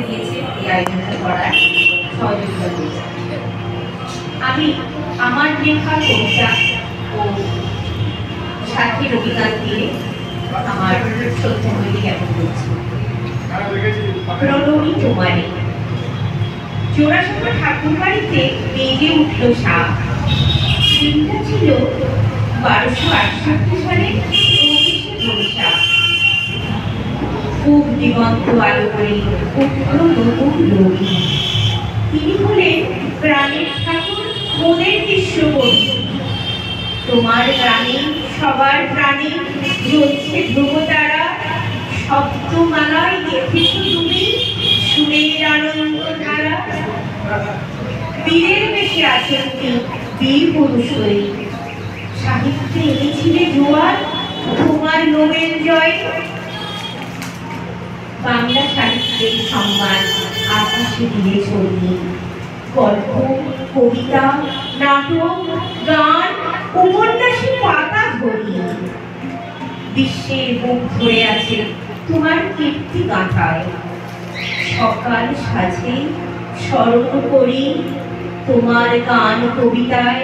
দিয়েছে এই আয়োজনটা করার সহযোগিতা করেছে। আমি আমার লেখা কবিতা ও সাথী রবিকান্ত দিয়ে আমার শ্রদ্ধাঞ্জলি জ্ঞাপন করছি। প্রণমী তোমারে। জোড়াসাঁকো ঠাকুর বাড়িতে বেজে উঠল শাক। দিনটা ছিল 1268 সালে 25শে বৈশাখ। খুব দিগন্ত আলো করে উঠল নতুন রবি। তিনি হলেন প্রাণের ঠাকুর, মনের বিশ্বকবি। তোমার প্রাণে, সবার প্রাণে জ্বলছে ধ্রুবতারা। শব্দমালায় গেঁথেছ তুমি সুরের আনন্দ ধারা। বীরের বেশে আছেন তিনি, বীর পুরুষ হয়ে। সাহিত্যে এনেছিলে জোয়ার, তোমার নোবেল জয়। বাংলা সাহিত্যের সম্মান আকাশে দিয়ে ছড়িয়ে। গল্প, কবিতা, নাটক, গান, উপন্যাসের পাতা ধরিয়ে। বিশ্বের বুক ভরে আছে তোমার কীর্তি গাঁথায়। সকাল সাজে স্মরণ করি তোমার গান কবিতায়।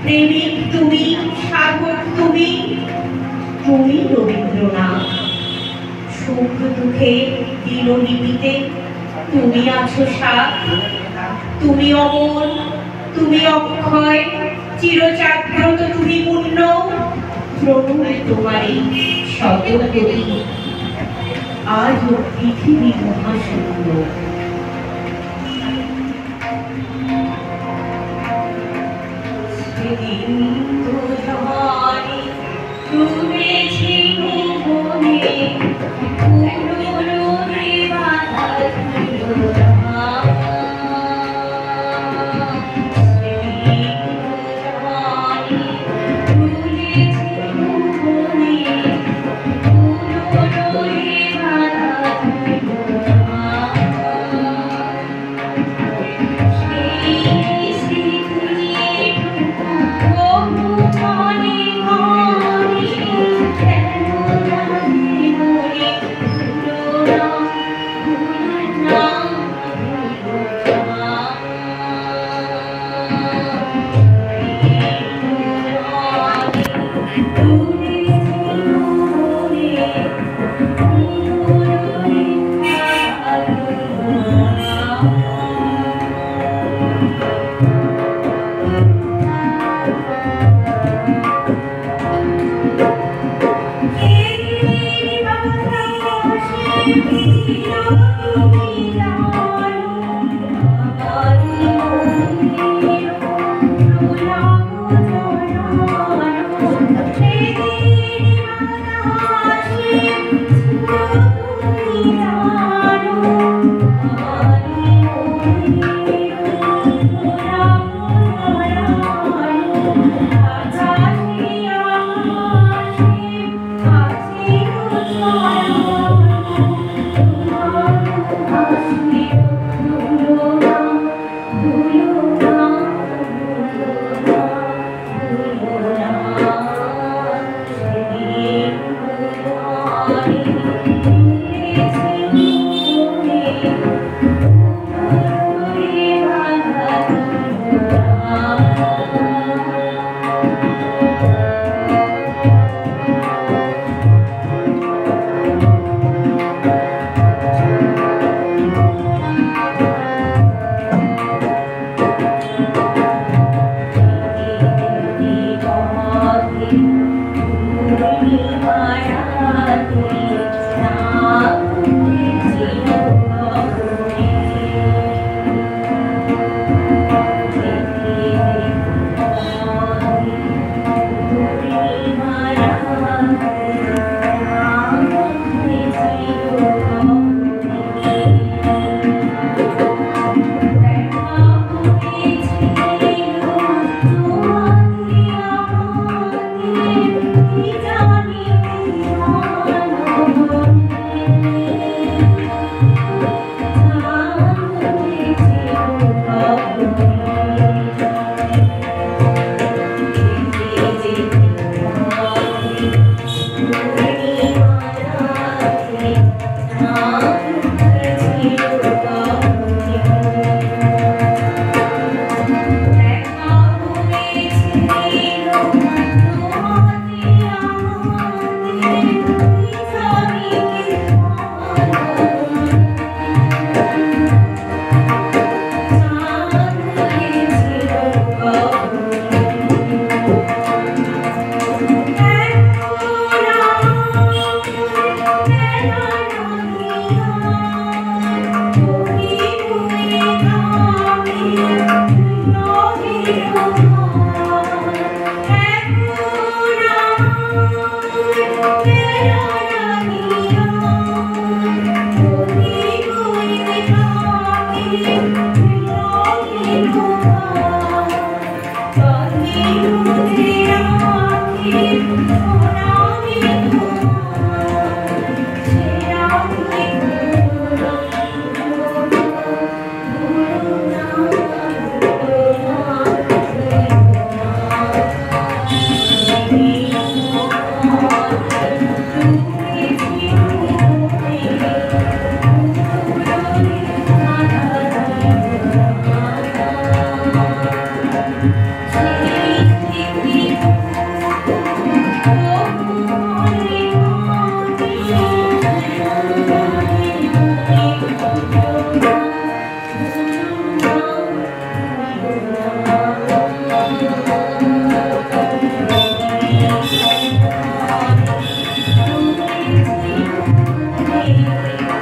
প্রেমিক তুমি, সাধক তুমি, তুমি রবীন্দ্রনাথ। সুখ দুঃখে দিনলিপিতে তুমি আছো সাথ। তুমি অমর, তুমি অক্ষয়, চিরজাগ্রত তুমি পূর্ণ। প্রণয় তোমারই শতকোটি, আজ পৃথিবী মহাশূন্য। সেদিন তো জমানি ডুবেছি মনে, পুরোরে বাঁধা ধুলো।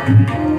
Thank you.